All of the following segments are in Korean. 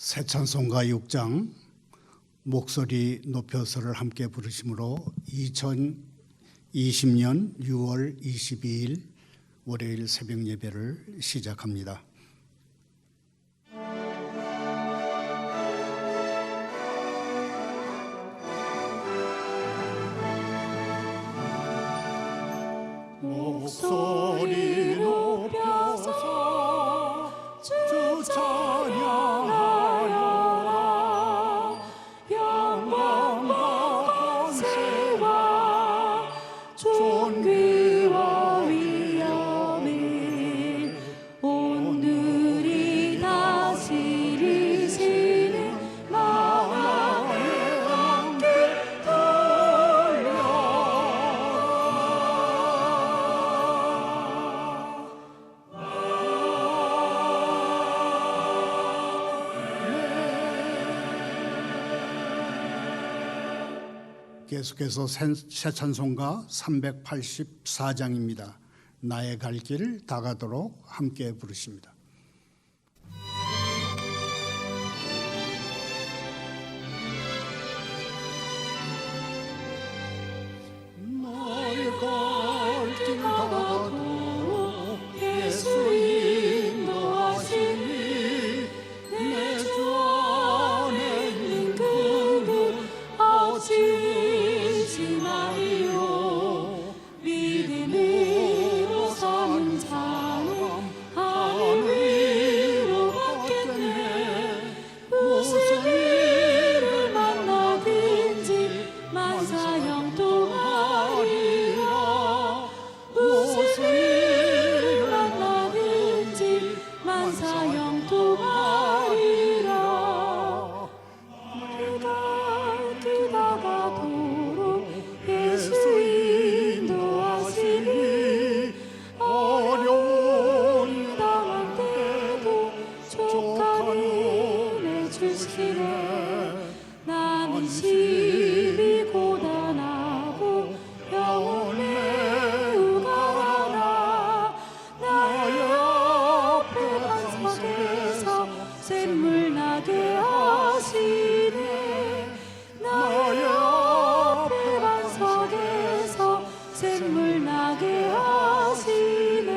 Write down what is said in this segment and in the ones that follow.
새 찬송가 6장 목소리 높여서를 함께 부르심으로 2020년 6월 22일 월요일 새벽 예배를 시작합니다. 목소리 높여서 주 찬양하여라. 영광과 권세와 존귀와 위엄이 오늘이 다스리시는 나라에 함께 돌려. 계속해서 새 찬송가 384장입니다. 나의 갈 길 다가도록 함께 부르십니다. 나의 갈 길 다가도록 예수 인도하시니 내 주 안에 있는 그는 아쉬우지 마리오. 믿음으로 사는 사람 하늘 위로 받겠네. 무슨 일을 만나든지 만사형통하리라. 무슨 일을 만나든지 만사형통하리라. 내가 기다가도록 예수 인도하시니 어려운 당할 때도 족한 은혜 주시네. 나는 심히 고단하고 영혼 매우 가난하. 나의 앞에 반석에서 샘물 나게 하시네. 나의 앞에 반석에서 샘물 나게 하시네.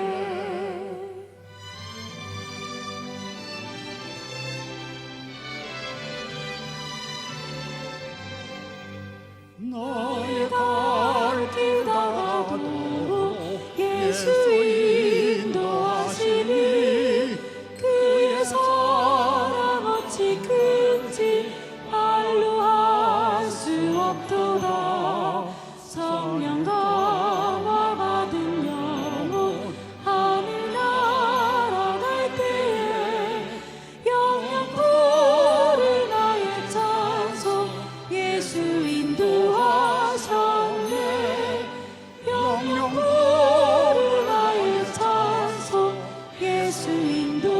나의 갈 길 다가도록 예수 인도하시니 그의 사랑 어찌 큰지 말로 할 수 없도다. 성령 감화 받은 영혼 하늘 날아갈 때에 영영 부를 나의 찬송 예수 인도하셨네. 영영 부를 나의 찬송 예수 인도하셨네.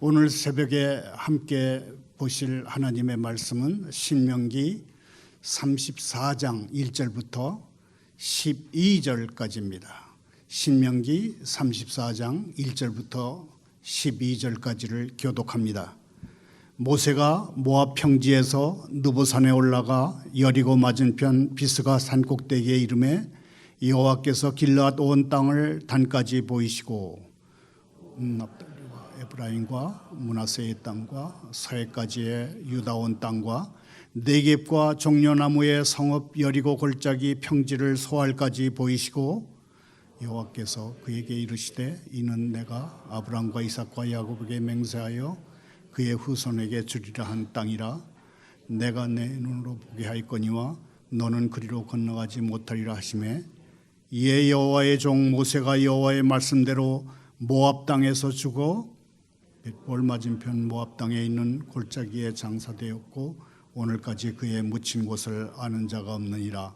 오늘 새벽에 함께 보실 하나님의 말씀은 신명기 34장 1절부터 12절까지입니다. 신명기 34장 1절부터 12절까지를 교독합니다. 모세가 모압 평지에서 느보산에 올라가 여리고 맞은편 비스가 산꼭대기에 이르매 여호와께서 길르앗 온 땅을 단까지 보이시고 납달리와 에브라임과 므낫세의 땅과 서해까지의 유다 온 땅과 네겝과 종려나무의 성읍 여리고 골짜기 평지를 소알까지 보이시고 여호와께서 그에게 이르시되 이는 내가 아브라함과 이삭과 야곱에게 맹세하여 그의 후손에게 주리라 한 땅이라. 내가 내 눈으로 보게 하였거니와 너는 그리로 건너가지 못하리라 하시매 이에 여호와의 종 모세가 여호와의 말씀대로 모압 땅에서 죽어 벳볼 맞은편 모압 땅에 있는 골짜기에 장사되었고 오늘까지 그의 묻힌 곳을 아는 자가 없느니라.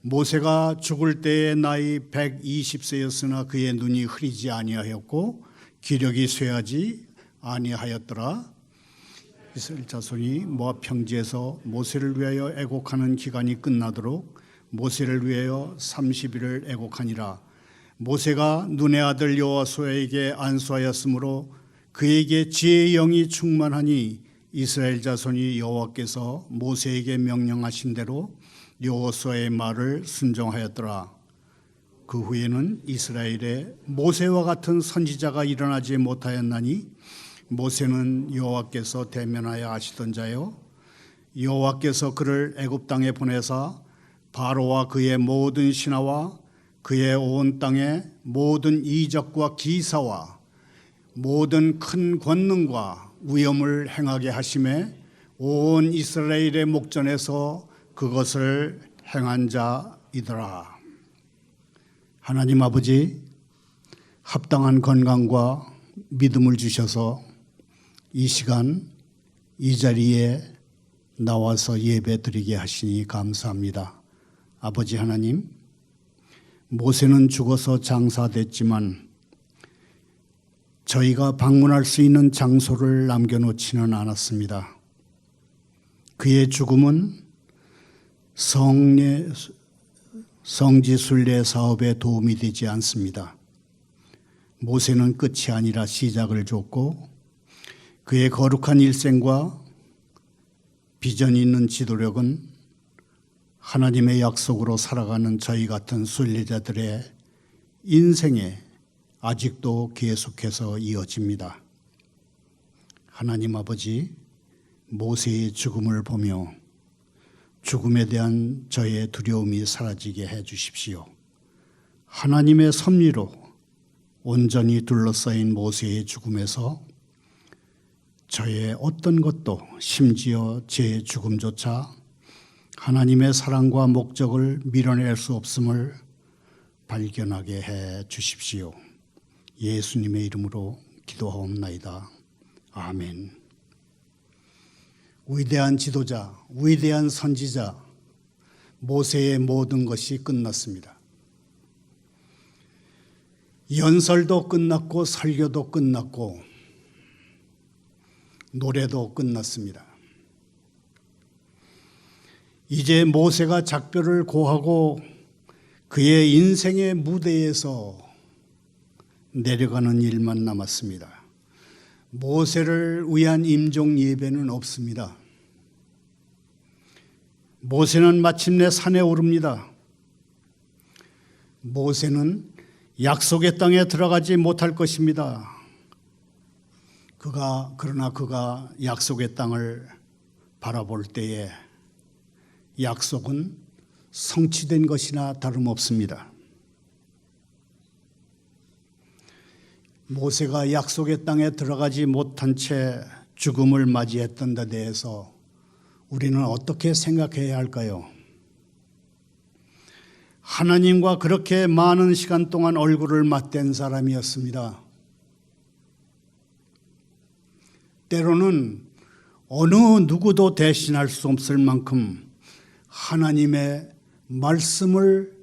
모세가 죽을 때의 나이 120세였으나 그의 눈이 흐리지 아니하였고 기력이 쇠하지 아니하였더라. 이스라엘 자손이 모압 평지에서 모세를 위하여 애곡하는 기간이 끝나도록 모세를 위하여 30일을 애곡하니라. 모세가 눈의 아들 여호수아에게 안수하였으므로 그에게 지혜의 영이 충만하니 이스라엘 자손이 여호와께서 모세에게 명령하신 대로 여호수아의 말을 순종하였더라. 그 후에는 이스라엘에 모세와 같은 선지자가 일어나지 못하였나니 모세는 여호와께서 대면하여 하시던 자요 여호와께서 그를 애굽 땅에 보내사 바로와 그의 모든 신하와 그의 온 땅의 모든 이적과 기사와 모든 큰 권능과 위엄을 행하게 하심에 온 이스라엘의 목전에서 그것을 행한 자이더라. 하나님 아버지, 합당한 건강과 믿음을 주셔서 이 시간 이 자리에 나와서 예배 드리게 하시니 감사합니다. 아버지 하나님, 모세는 죽어서 장사됐지만 저희가 방문할 수 있는 장소를 남겨놓지는 않았습니다. 그의 죽음은 성지순례 사업에 도움이 되지 않습니다. 모세는 끝이 아니라 시작을 줬고 그의 거룩한 일생과 비전 있는 지도력은 하나님의 약속으로 살아가는 저희 같은 순례자들의 인생에 아직도 계속해서 이어집니다. 하나님 아버지, 모세의 죽음을 보며 죽음에 대한 저의 두려움이 사라지게 해 주십시오. 하나님의 섭리로 온전히 둘러싸인 모세의 죽음에서 저의 어떤 것도 심지어 제 죽음조차 하나님의 사랑과 목적을 밀어낼 수 없음을 발견하게 해 주십시오. 예수님의 이름으로 기도하옵나이다. 아멘. 위대한 지도자, 위대한 선지자 모세의 모든 것이 끝났습니다. 연설도 끝났고 설교도 끝났고 노래도 끝났습니다. 이제 모세가 작별을 고하고 그의 인생의 무대에서 내려가는 일만 남았습니다. 모세를 위한 임종 예배는 없습니다. 모세는 마침내 산에 오릅니다. 모세는 약속의 땅에 들어가지 못할 것입니다. 그러나 그가 약속의 땅을 바라볼 때에 약속은 성취된 것이나 다름없습니다. 모세가 약속의 땅에 들어가지 못한 채 죽음을 맞이했던 데 대해서 우리는 어떻게 생각해야 할까요? 하나님과 그렇게 많은 시간 동안 얼굴을 맞댄 사람이었습니다. 때로는 어느 누구도 대신할 수 없을 만큼 하나님의 말씀을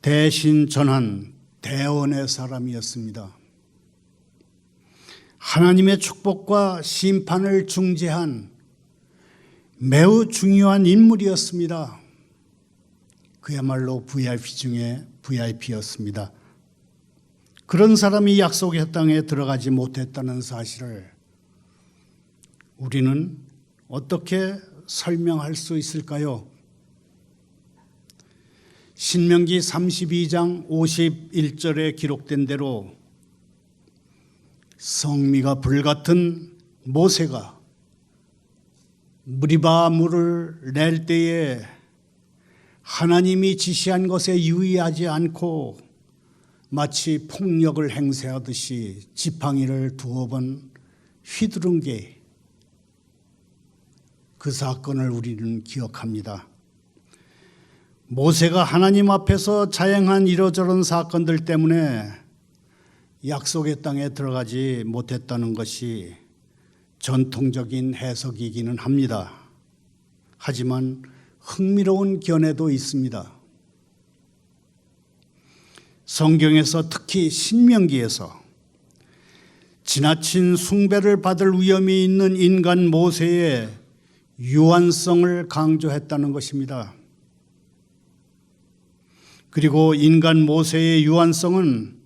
대신 전한 대언의 사람이었습니다. 하나님의 축복과 심판을 중재한 매우 중요한 인물이었습니다. 그야말로 VIP 중에 VIP였습니다. 그런 사람이 약속의 땅에 들어가지 못했다는 사실을 우리는 어떻게 설명할 수 있을까요? 신명기 32장 51절에 기록된 대로 성미가 불같은 모세가 무리바 물을 낼 때에 하나님이 지시한 것에 유의하지 않고 마치 폭력을 행사하듯이 지팡이를 두어 번 휘두른 게 그 사건을 우리는 기억합니다. 모세가 하나님 앞에서 자행한 이러저런 사건들 때문에 약속의 땅에 들어가지 못했다는 것이 전통적인 해석이기는 합니다. 하지만 흥미로운 견해도 있습니다. 성경에서 특히 신명기에서 지나친 숭배를 받을 위험이 있는 인간 모세의 유한성을 강조했다는 것입니다. 그리고 인간 모세의 유한성은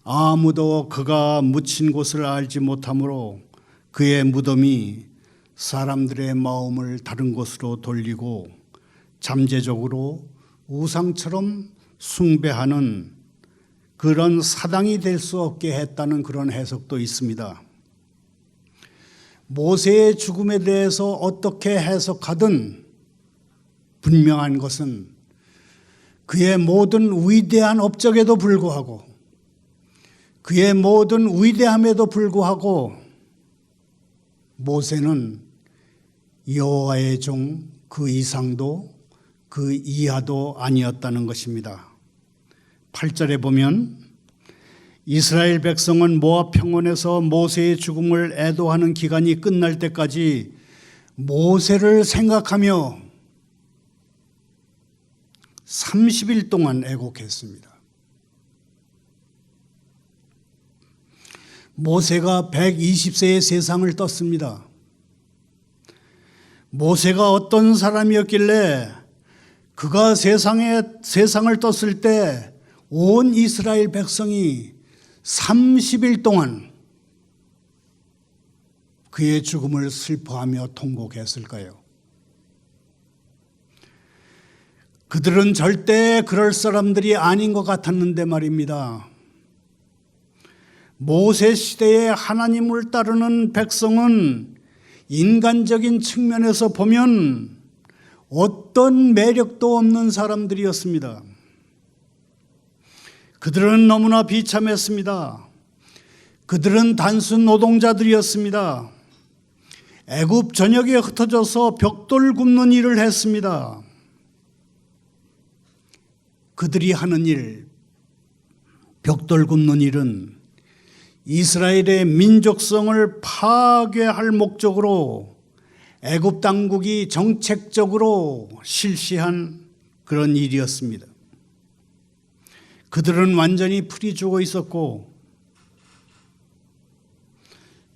아무도 그가 묻힌 곳을 알지 못하므로 그의 무덤이 사람들의 마음을 다른 곳으로 돌리고 잠재적으로 우상처럼 숭배하는 그런 사당이 될 수 없게 했다는 그런 해석도 있습니다. 모세의 죽음에 대해서 어떻게 해석하든 분명한 것은 그의 모든 위대한 업적에도 불구하고 그의 모든 위대함에도 불구하고 모세는 여호와의 종 그 이상도 그 이하도 아니었다는 것입니다. 8절에 보면 이스라엘 백성은 모압 평원에서 모세의 죽음을 애도하는 기간이 끝날 때까지 모세를 생각하며 30일 동안 애곡했습니다. 모세가 120세에 세상을 떴습니다. 모세가 어떤 사람이었길래 그가 세상을 떴을 때 온 이스라엘 백성이 30일 동안 그의 죽음을 슬퍼하며 통곡했을까요? 그들은 절대 그럴 사람들이 아닌 것 같았는데 말입니다. 모세 시대에 하나님을 따르는 백성은 인간적인 측면에서 보면 어떤 매력도 없는 사람들이었습니다. 그들은 너무나 비참했습니다. 그들은 단순 노동자들이었습니다. 애굽 전역에 흩어져서 벽돌 굽는 일을 했습니다. 그들이 하는 일, 벽돌 굽는 일은 이스라엘의 민족성을 파괴할 목적으로 애굽 당국이 정책적으로 실시한 그런 일이었습니다. 그들은 완전히 풀이 죽어 있었고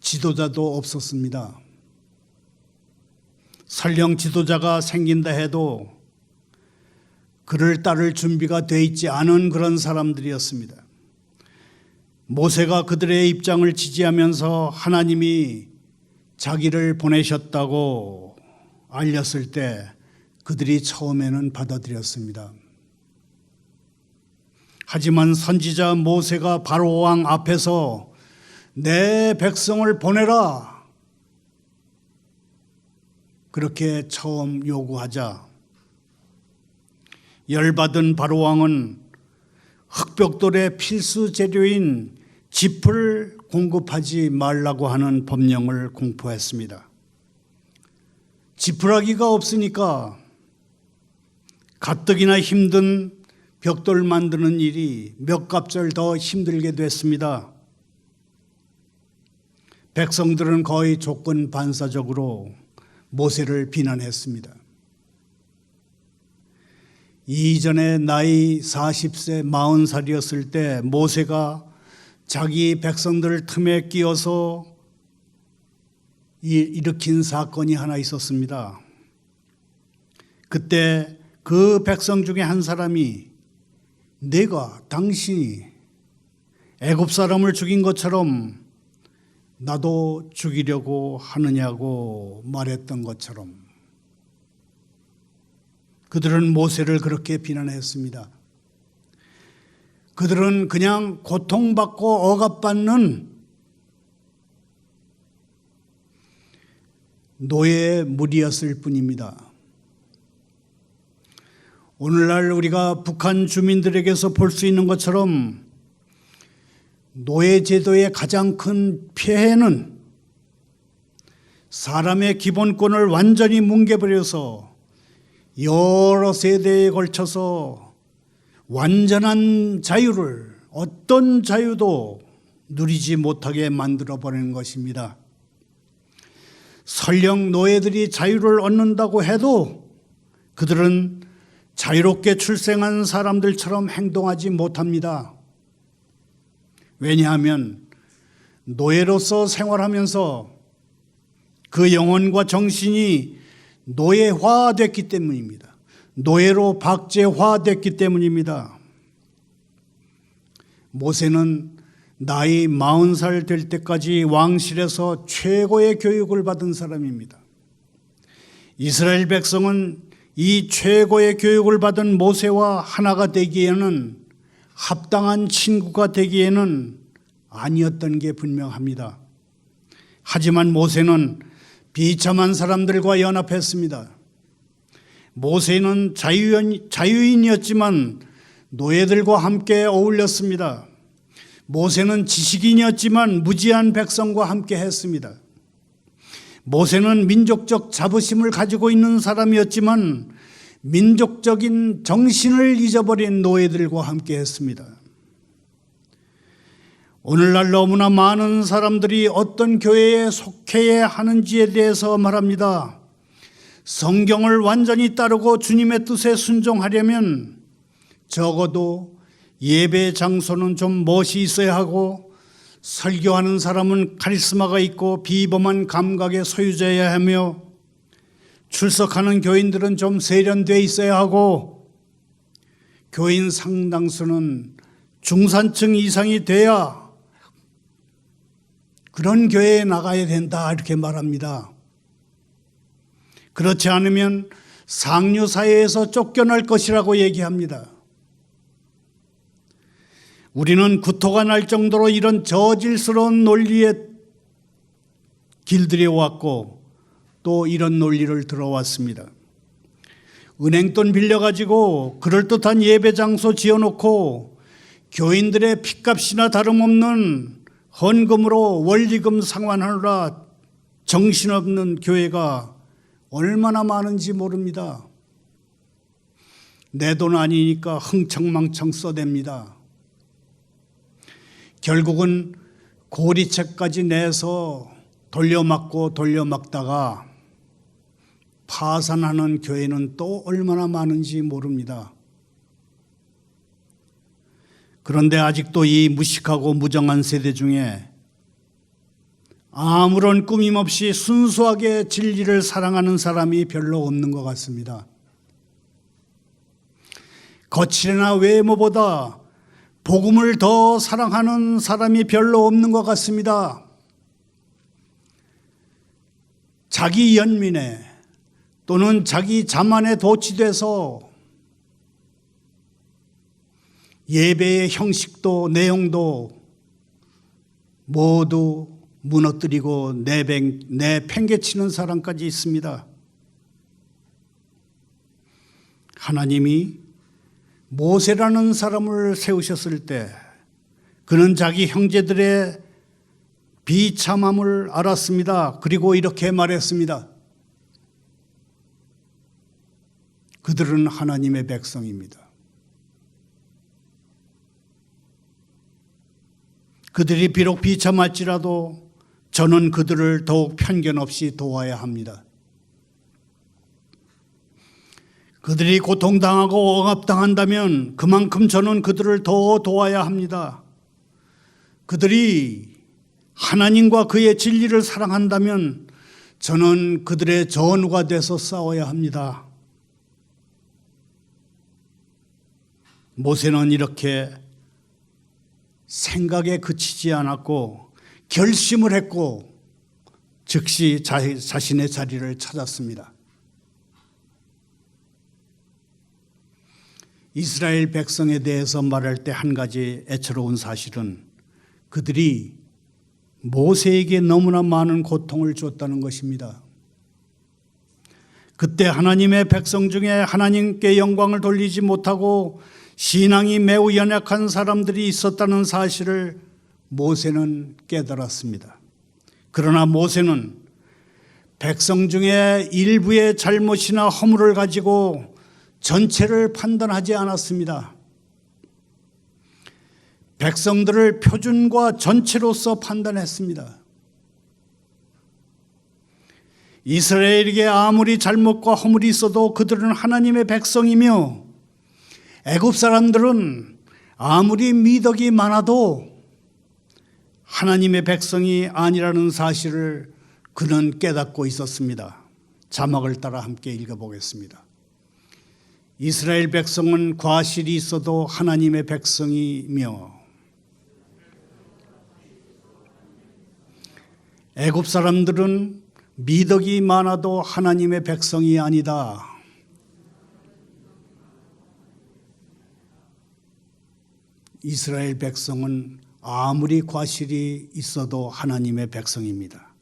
지도자도 없었습니다. 설령 지도자가 생긴다 해도 그를 따를 준비가 돼 있지 않은 그런 사람들이었습니다. 모세가 그들의 입장을 지지하면서 하나님이 자기를 보내셨다고 알렸을 때 그들이 처음에는 받아들였습니다. 하지만 선지자 모세가 바로 왕 앞에서 내 백성을 보내라 그렇게 처음 요구하자 열받은 바로 왕은 흑벽돌의 필수 재료인 짚을 공급하지 말라고 하는 법령을 공포했습니다. 지푸라기가 없으니까 가뜩이나 힘든 벽돌 만드는 일이 몇 갑절 더 힘들게 됐습니다. 백성들은 거의 조건 반사적으로 모세를 비난했습니다. 이전에 나이 40세, 40살이었을 때 모세가 자기 백성들 틈에 끼어서 일으킨 사건이 하나 있었습니다. 그때 그 백성 중에 한 사람이 당신이 애굽 사람을 죽인 것처럼 나도 죽이려고 하느냐고 말했던 것처럼 그들은 모세를 그렇게 비난했습니다. 그들은 그냥 고통받고 억압받는 노예의 무리였을 뿐입니다. 오늘날 우리가 북한 주민들에게서 볼 수 있는 것처럼 노예 제도의 가장 큰 폐해는 사람의 기본권을 완전히 뭉개버려서 여러 세대에 걸쳐서 완전한 자유를 어떤 자유도 누리지 못하게 만들어버리는 것입니다. 설령 노예들이 자유를 얻는다고 해도 그들은 자유롭게 출생한 사람들처럼 행동하지 못합니다. 왜냐하면 노예로서 생활하면서 그 영혼과 정신이 노예화됐기 때문입니다. 노예로 박제화됐기 때문입니다. 모세는 나이 40살 될 때까지 왕실에서 최고의 교육을 받은 사람입니다. 이스라엘 백성은 이 최고의 교육을 받은 모세와 하나가 되기에는, 합당한 친구가 되기에는 아니었던 게 분명합니다. 하지만 모세는 비참한 사람들과 연합했습니다. 모세는 자유인이었지만 노예들과 함께 어울렸습니다. 모세는 지식인이었지만 무지한 백성과 함께 했습니다. 모세는 민족적 자부심을 가지고 있는 사람이었지만 민족적인 정신을 잊어버린 노예들과 함께 했습니다. 오늘날 너무나 많은 사람들이 어떤 교회에 속해야 하는지에 대해서 말합니다. 성경을 완전히 따르고 주님의 뜻에 순종하려면 적어도 예배 장소는 좀 멋이 있어야 하고, 설교하는 사람은 카리스마가 있고 비범한 감각의 소유자여야 하며, 출석하는 교인들은 좀 세련되어 있어야 하고, 교인 상당수는 중산층 이상이 돼야 그런 교회에 나가야 된다, 이렇게 말합니다. 그렇지 않으면 상류사회에서 쫓겨날 것이라고 얘기합니다. 우리는 구토가 날 정도로 이런 저질스러운 논리에 길들여 왔고 또 이런 논리를 들어왔습니다. 은행돈 빌려가지고 그럴듯한 예배 장소 지어놓고 교인들의 핏값이나 다름없는 헌금으로 원리금 상환하느라 정신없는 교회가 얼마나 많은지 모릅니다. 내 돈 아니니까 흥청망청 써댑니다. 결국은 고리채까지 내서 돌려막다가 파산하는 교회는 또 얼마나 많은지 모릅니다. 그런데 아직도 이 무식하고 무정한 세대 중에 아무런 꾸밈 없이 순수하게 진리를 사랑하는 사람이 별로 없는 것 같습니다. 거칠이나 외모보다 복음을 더 사랑하는 사람이 별로 없는 것 같습니다. 자기 연민에 또는 자기 자만에 도취돼서 예배의 형식도 내용도 모두 무너뜨리고 내팽개치는 사람까지 있습니다. 하나님이 모세라는 사람을 세우셨을 때 그는 자기 형제들의 비참함을 알았습니다. 그리고 이렇게 말했습니다. 그들은 하나님의 백성입니다. 그들이 비록 비참할지라도 저는 그들을 더욱 편견 없이 도와야 합니다. 그들이 고통당하고 억압당한다면 그만큼 저는 그들을 더 도와야 합니다. 그들이 하나님과 그의 진리를 사랑한다면 저는 그들의 전우가 돼서 싸워야 합니다. 모세는 이렇게 생각에 그치지 않았고 결심을 했고 즉시 자신의 자리를 찾았습니다. 이스라엘 백성에 대해서 말할 때 한 가지 애처로운 사실은 그들이 모세에게 너무나 많은 고통을 줬다는 것입니다. 그때 하나님의 백성 중에 하나님께 영광을 돌리지 못하고 신앙이 매우 연약한 사람들이 있었다는 사실을 모세는 깨달았습니다. 그러나 모세는 백성 중에 일부의 잘못이나 허물을 가지고 전체를 판단하지 않았습니다. 백성들을 표준과 전체로서 판단했습니다. 이스라엘에게 아무리 잘못과 허물이 있어도 그들은 하나님의 백성이며 애굽 사람들은 아무리 미덕이 많아도 하나님의 백성이 아니라는 사실을 그는 깨닫고 있었습니다. 자막을 따라 함께 읽어보겠습니다. 이스라엘 백성은 과실이 있어도 하나님의 백성이며 애굽 사람들은 미덕이 많아도 하나님의 백성이 아니다. 이스라엘 백성은 아무리 과실이 있어도 하나님의 백성입니다.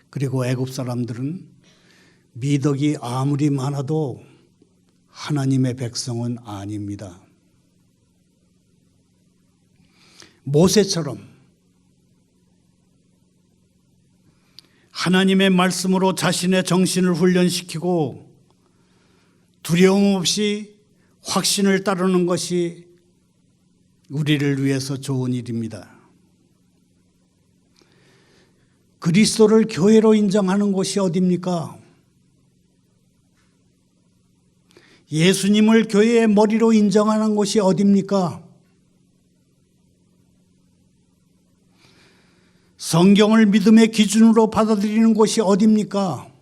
그리고 애굽 사람들은 미덕이 아무리 많아도 하나님의 백성은 아닙니다. 모세처럼 하나님의 말씀으로 자신의 정신을 훈련시키고 두려움 없이 확신을 따르는 것이 우리를 위해서 좋은 일입니다. 그리스도를 교회로 인정하는 곳이 어디입니까? 예수님을 교회의 머리로 인정하는 곳이 어디입니까? 성경을 믿음의 기준으로 받아들이는 곳이 어디입니까?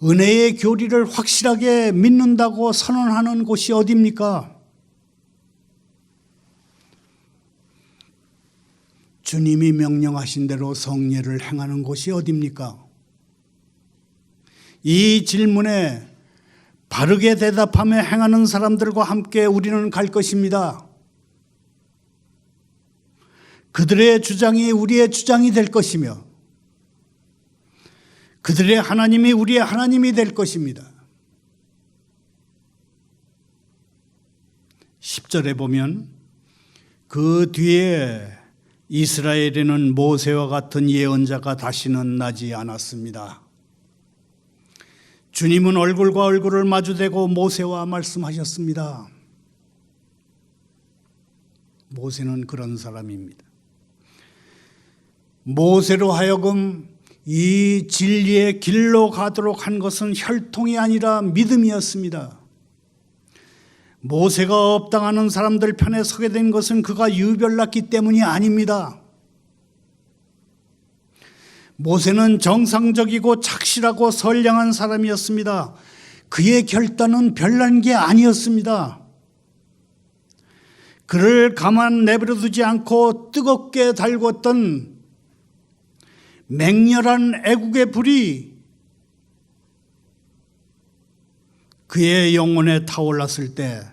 은혜의 교리를 확실하게 믿는다고 선언하는 곳이 어디입니까? 주님이 명령하신 대로 성례를 행하는 곳이 어디입니까? 이 질문에 바르게 대답하며 행하는 사람들과 함께 우리는 갈 것입니다. 그들의 주장이 우리의 주장이 될 것이며 그들의 하나님이 우리의 하나님이 될 것입니다. 10절에 보면 그 뒤에 이스라엘에는 모세와 같은 예언자가 다시는 나지 않았습니다. 주님은 얼굴과 얼굴을 마주대고 모세와 말씀하셨습니다. 모세는 그런 사람입니다. 모세로 하여금 이 진리의 길로 가도록 한 것은 혈통이 아니라 믿음이었습니다. 모세가 업당하는 사람들 편에 서게 된 것은 그가 유별났기 때문이 아닙니다. 모세는 정상적이고 착실하고 선량한 사람이었습니다. 그의 결단은 별난 게 아니었습니다. 그를 가만 내버려두지 않고 뜨겁게 달궜던 맹렬한 애국의 불이 그의 영혼에 타올랐을 때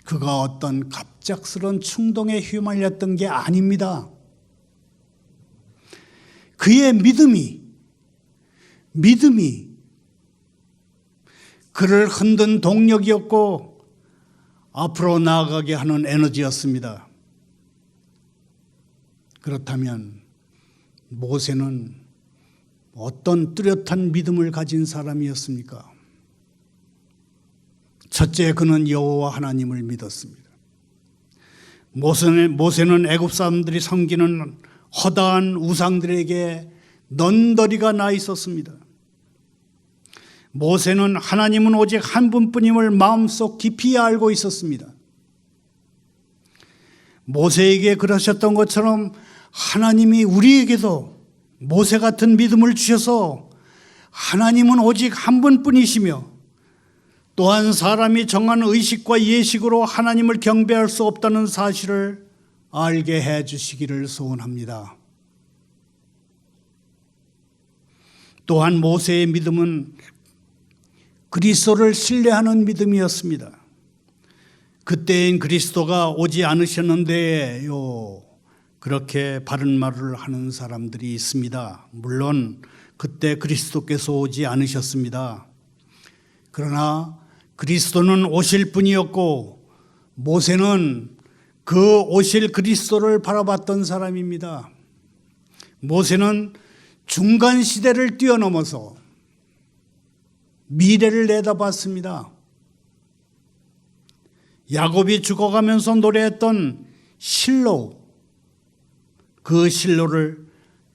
그가 어떤 갑작스러운 충동에 휘말렸던 게 아닙니다. 그의 믿음이 그를 흔든 동력이었고 앞으로 나아가게 하는 에너지였습니다. 그렇다면 모세는 어떤 뚜렷한 믿음을 가진 사람이었습니까? 첫째, 그는 여호와 하나님을 믿었습니다. 모세는 애굽 사람들이 섬기는 허다한 우상들에게 넌더리가 나 있었습니다. 모세는 하나님은 오직 한 분뿐임을 마음속 깊이 알고 있었습니다. 모세에게 그러셨던 것처럼 하나님이 우리에게도 모세 같은 믿음을 주셔서 하나님은 오직 한 분뿐이시며 또한 사람이 정한 의식과 예식으로 하나님을 경배할 수 없다는 사실을 알게 해 주시기를 소원합니다. 또한 모세의 믿음은 그리스도를 신뢰하는 믿음이었습니다. 그때엔 그리스도가 오지 않으셨는데요, 그렇게 바른 말을 하는 사람들이 있습니다. 물론 그때 그리스도께서 오지 않으셨습니다. 그러나 그리스도는 오실 분이었고 모세는 그 오실 그리스도를 바라봤던 사람입니다. 모세는 중간 시대를 뛰어넘어서 미래를 내다봤습니다. 야곱이 죽어가면서 노래했던 실로, 그 실로를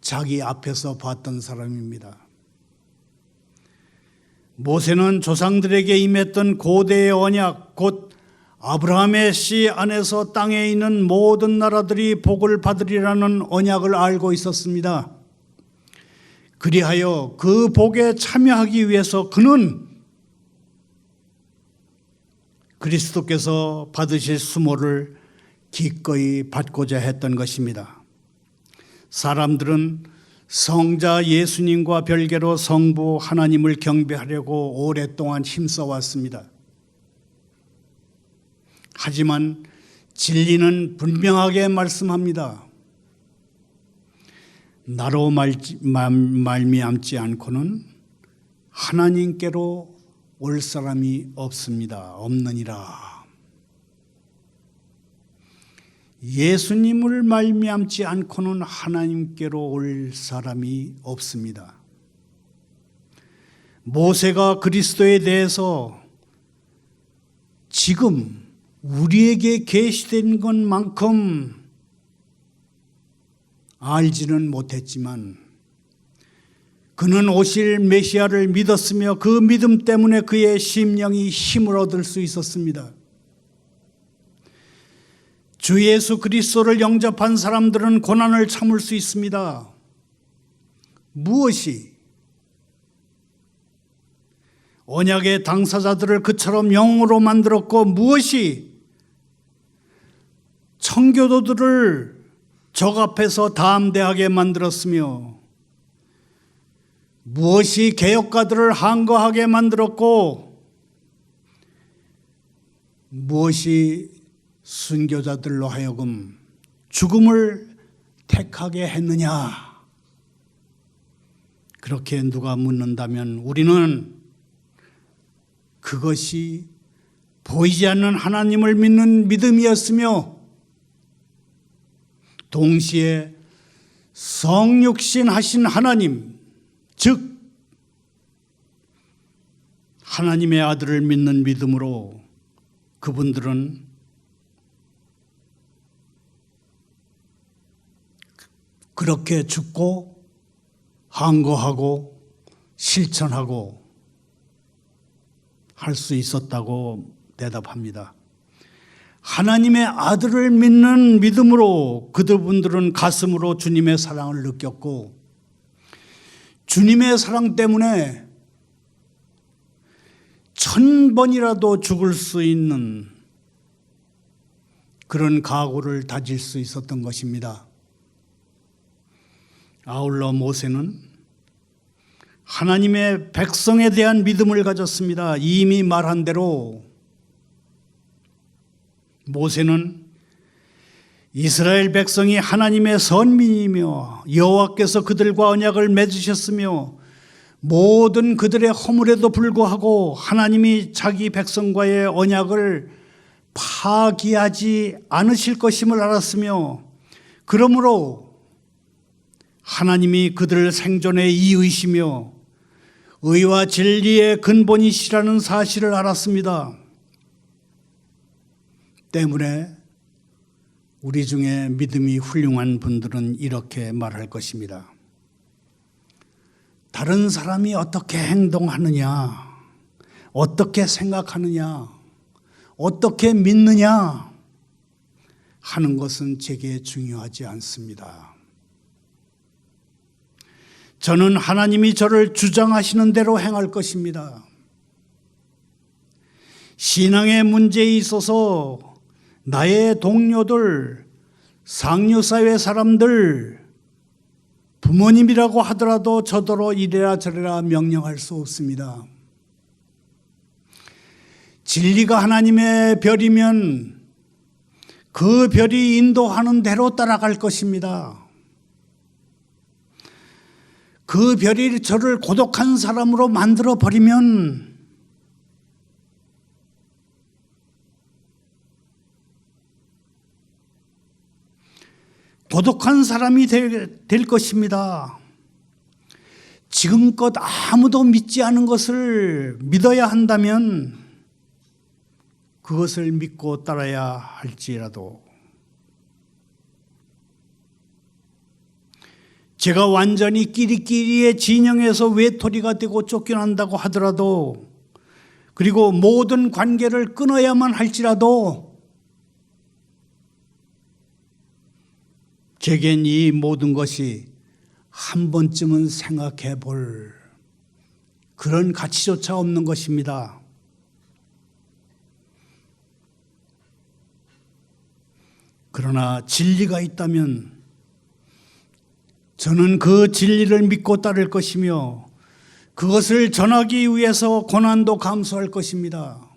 자기 앞에서 봤던 사람입니다. 모세는 조상들에게 임했던 고대의 언약, 곧 아브라함의 씨 안에서 땅에 있는 모든 나라들이 복을 받으리라는 언약을 알고 있었습니다. 그리하여 그 복에 참여하기 위해서 그는 그리스도께서 받으실 수모를 기꺼이 받고자 했던 것입니다. 사람들은 성자 예수님과 별개로 성부 하나님을 경배하려고 오랫동안 힘써왔습니다. 하지만 진리는 분명하게 말씀합니다. 나로 말미암지 않고는 하나님께로 올 사람이 없습니다. 없느니라. 예수님을 말미암지 않고는 하나님께로 올 사람이 없습니다. 모세가 그리스도에 대해서 지금 우리에게 계시된 것만큼 알지는 못했지만 그는 오실 메시아를 믿었으며 그 믿음 때문에 그의 심령이 힘을 얻을 수 있었습니다. 주 예수 그리스도를 영접한 사람들은 고난을 참을 수 있습니다. 무엇이 언약의 당사자들을 그처럼 영으로 만들었고 무엇이 청교도들을 적 앞에서 담대하게 만들었으며 무엇이 개혁가들을 한거하게 만들었고 무엇이 순교자들로 하여금 죽음을 택하게 했느냐? 그렇게 누가 묻는다면 우리는 그것이 보이지 않는 하나님을 믿는 믿음이었으며 동시에 성육신 하신 하나님, 즉 하나님의 아들을 믿는 믿음으로 그분들은 그렇게 죽고 항거하고 실천하고 할 수 있었다고 대답합니다. 하나님의 아들을 믿는 믿음으로 그들분들은 가슴으로 주님의 사랑을 느꼈고 주님의 사랑 때문에 1000번이라도 죽을 수 있는 그런 각오를 다질 수 있었던 것입니다. 아울러 모세는 하나님의 백성에 대한 믿음을 가졌습니다. 이미 말한 대로 모세는 이스라엘 백성이 하나님의 선민이며 여호와께서 그들과 언약을 맺으셨으며 모든 그들의 허물에도 불구하고 하나님이 자기 백성과의 언약을 파기하지 않으실 것임을 알았으며 그러므로 하나님이 그들을 생존의 이유이시며 의와 진리의 근본이시라는 사실을 알았습니다. 때문에 우리 중에 믿음이 훌륭한 분들은 이렇게 말할 것입니다. 다른 사람이 어떻게 행동하느냐, 어떻게 생각하느냐, 어떻게 믿느냐 하는 것은 제게 중요하지 않습니다. 저는 하나님이 저를 주장하시는 대로 행할 것입니다. 신앙의 문제에 있어서 나의 동료들, 상류사회 사람들, 부모님이라고 하더라도 저더러 이래라 저래라 명령할 수 없습니다. 진리가 하나님의 별이면 그 별이 인도하는 대로 따라갈 것입니다. 그 별이 저를 고독한 사람으로 만들어 버리면 고독한 사람이 될 것입니다. 지금껏 아무도 믿지 않은 것을 믿어야 한다면 그것을 믿고 따라야 할지라도 제가 완전히 끼리끼리의 진영에서 외톨이가 되고 쫓겨난다고 하더라도 그리고 모든 관계를 끊어야만 할지라도 제겐 이 모든 것이 한 번쯤은 생각해 볼 그런 가치조차 없는 것입니다. 그러나 진리가 있다면 저는 그 진리를 믿고 따를 것이며 그것을 전하기 위해서 고난도 감수할 것입니다.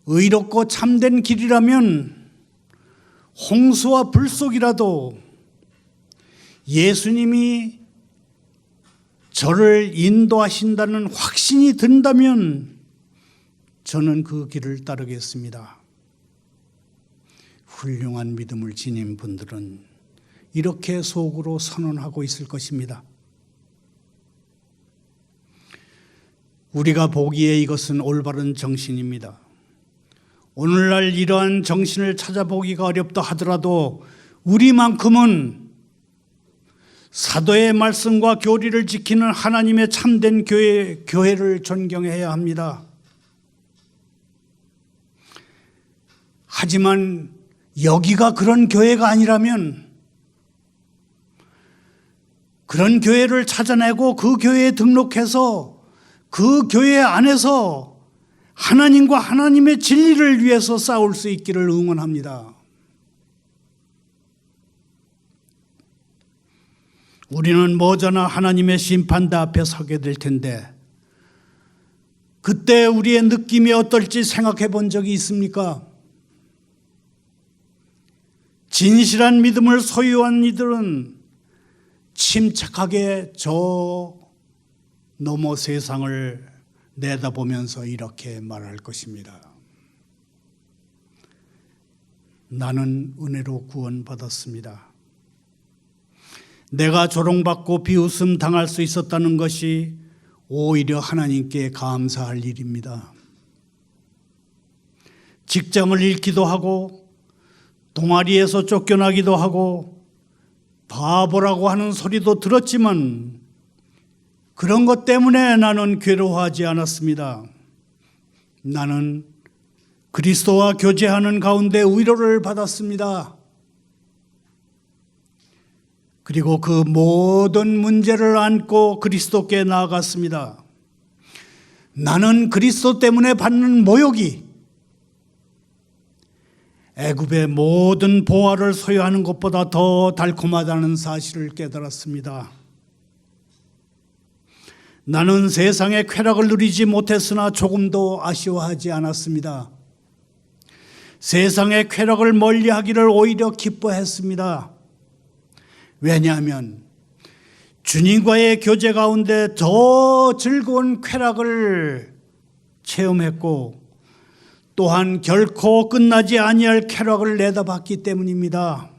의롭고 참된 길이라면 홍수와 불 속이라도 예수님이 저를 인도하신다는 확신이 든다면 저는 그 길을 따르겠습니다. 훌륭한 믿음을 지닌 분들은 이렇게 속으로 선언하고 있을 것입니다. 우리가 보기에 이것은 올바른 정신입니다. 오늘날 이러한 정신을 찾아보기가 어렵다 하더라도 우리만큼은 사도의 말씀과 교리를 지키는 하나님의 참된 교회를 존경해야 합니다. 하지만 여기가 그런 교회가 아니라면 그런 교회를 찾아내고 그 교회에 등록해서 그 교회 안에서 하나님과 하나님의 진리를 위해서 싸울 수 있기를 응원합니다. 우리는 머저나 하나님의 심판대 앞에 서게 될 텐데 그때 우리의 느낌이 어떨지 생각해 본 적이 있습니까? 진실한 믿음을 소유한 이들은 침착하게 저 너머 세상을 내다보면서 이렇게 말할 것입니다. 나는 은혜로 구원받았습니다. 내가 조롱받고 비웃음 당할 수 있었다는 것이 오히려 하나님께 감사할 일입니다. 직장을 잃기도 하고 동아리에서 쫓겨나기도 하고 바보라고 하는 소리도 들었지만 그런 것 때문에 나는 괴로워하지 않았습니다. 나는 그리스도와 교제하는 가운데 위로를 받았습니다. 그리고 그 모든 문제를 안고 그리스도께 나아갔습니다. 나는 그리스도 때문에 받는 모욕이 애굽의 모든 보화를 소유하는 것보다 더 달콤하다는 사실을 깨달았습니다. 나는 세상의 쾌락을 누리지 못했으나 조금도 아쉬워하지 않았습니다. 세상의 쾌락을 멀리하기를 오히려 기뻐했습니다. 왜냐하면 주님과의 교제 가운데 더 즐거운 쾌락을 체험했고 또한 결코 끝나지 아니할 쾌락을 내다봤기 때문입니다.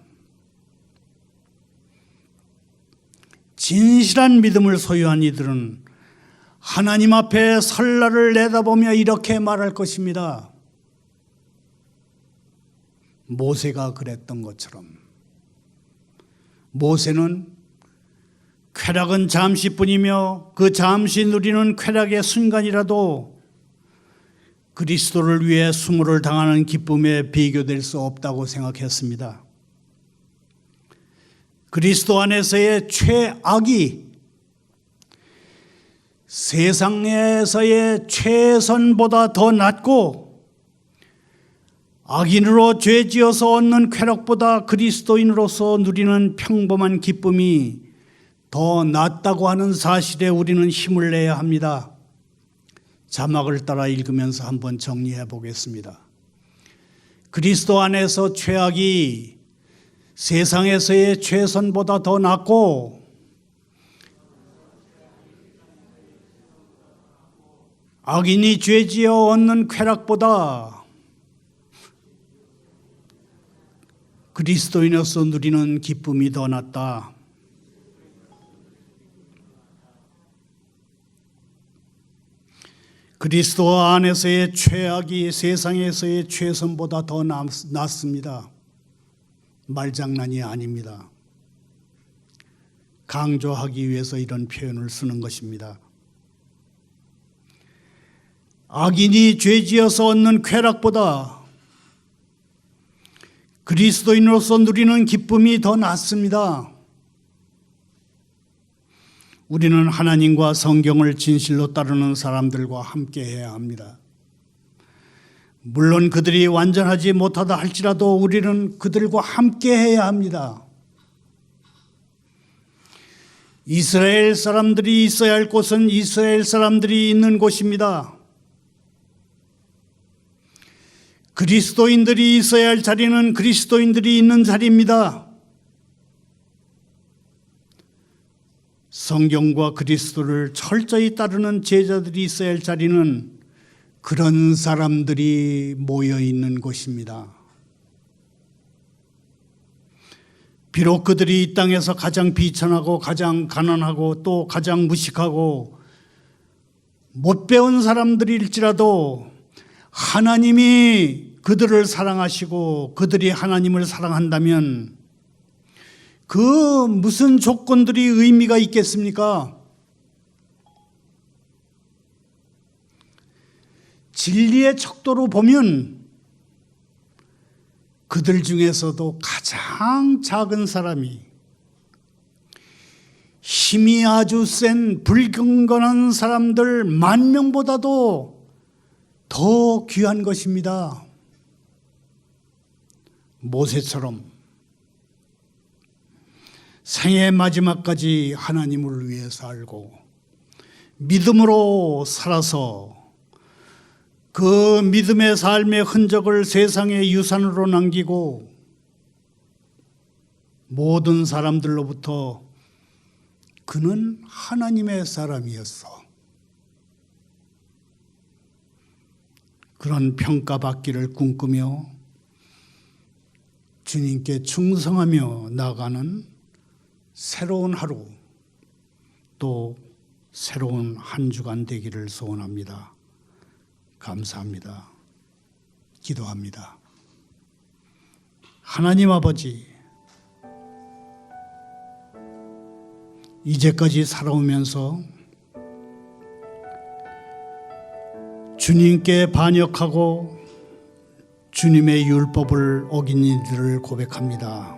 진실한 믿음을 소유한 이들은 하나님 앞에 설날을 내다보며 이렇게 말할 것입니다. 모세가 그랬던 것처럼 모세는 쾌락은 잠시뿐이며 그 잠시 누리는 쾌락의 순간이라도 그리스도를 위해 수모를 당하는 기쁨에 비교될 수 없다고 생각했습니다. 그리스도 안에서의 최악이 세상에서의 최선보다 더 낫고 악인으로 죄지어서 얻는 쾌락보다 그리스도인으로서 누리는 평범한 기쁨이 더 낫다고 하는 사실에 우리는 힘을 내야 합니다. 자막을 따라 읽으면서 한번 정리해 보겠습니다. 그리스도 안에서 최악이 세상에서의 최선보다 더 낫고 악인이 죄지어 얻는 쾌락보다 그리스도인으로서 누리는 기쁨이 더 낫다. 그리스도 안에서의 최악이 세상에서의 최선보다 더 낫습니다. 말장난이 아닙니다. 강조하기 위해서 이런 표현을 쓰는 것입니다. 악인이 죄지어서 얻는 쾌락보다 그리스도인으로서 누리는 기쁨이 더 낫습니다. 우리는 하나님과 성경을 진실로 따르는 사람들과 함께 해야 합니다. 물론 그들이 완전하지 못하다 할지라도 우리는 그들과 함께 해야 합니다. 이스라엘 사람들이 있어야 할 곳은 이스라엘 사람들이 있는 곳입니다. 그리스도인들이 있어야 할 자리는 그리스도인들이 있는 자리입니다. 성경과 그리스도를 철저히 따르는 제자들이 있어야 할 자리는 그런 사람들이 모여 있는 곳입니다. 비록 그들이 이 땅에서 가장 비천하고 가장 가난하고 또 가장 무식하고 못 배운 사람들일지라도 하나님이 그들을 사랑하시고 그들이 하나님을 사랑한다면 그 무슨 조건들이 의미가 있겠습니까? 진리의 척도로 보면 그들 중에서도 가장 작은 사람이 힘이 아주 센 불경건한 사람들 10,000명보다도 더 귀한 것입니다. 모세처럼 생애 마지막까지 하나님을 위해 살고 믿음으로 살아서 그 믿음의 삶의 흔적을 세상의 유산으로 남기고 모든 사람들로부터 그는 하나님의 사람이었어. 그런 평가받기를 꿈꾸며 주님께 충성하며 나가는 새로운 하루 또 새로운 한 주간 되기를 소원합니다. 감사합니다. 기도합니다. 하나님 아버지, 이제까지 살아오면서 주님께 반역하고 주님의 율법을 어긴 이들을 고백합니다.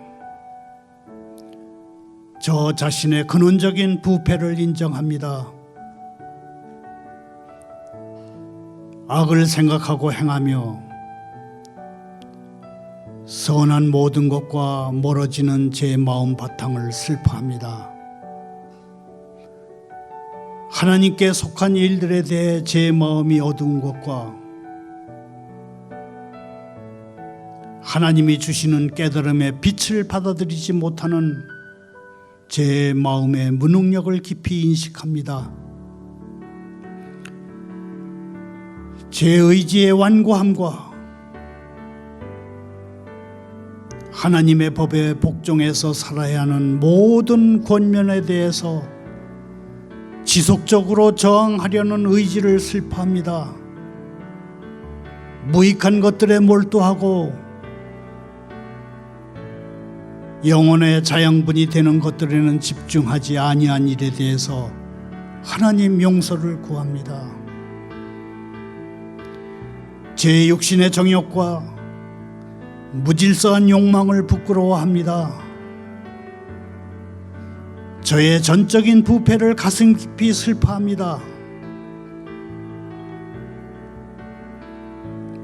저 자신의 근원적인 부패를 인정합니다. 악을 생각하고 행하며 선한 모든 것과 멀어지는 제 마음 바탕을 슬퍼합니다. 하나님께 속한 일들에 대해 제 마음이 어두운 것과 하나님이 주시는 깨달음의 빛을 받아들이지 못하는 제 마음의 무능력을 깊이 인식합니다. 제 의지의 완고함과 하나님의 법에 복종해서 살아야 하는 모든 권면에 대해서 지속적으로 저항하려는 의지를 슬퍼합니다. 무익한 것들에 몰두하고 영혼의 자양분이 되는 것들에는 집중하지 아니한 일에 대해서 하나님 용서를 구합니다. 제 육신의 정욕과 무질서한 욕망을 부끄러워합니다. 저의 전적인 부패를 가슴 깊이 슬퍼합니다.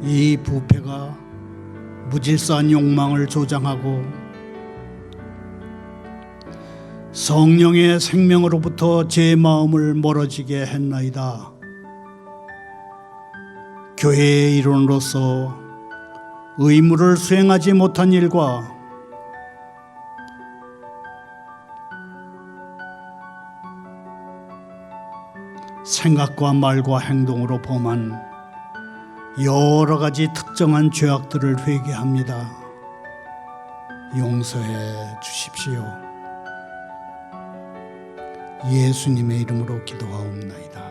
이 부패가 무질서한 욕망을 조장하고 성령의 생명으로부터 제 마음을 멀어지게 했나이다. 교회의 일원으로서 의무를 수행하지 못한 일과 생각과 말과 행동으로 범한 여러 가지 특정한 죄악들을 회개합니다. 용서해 주십시오. 예수님의 이름으로 기도하옵나이다.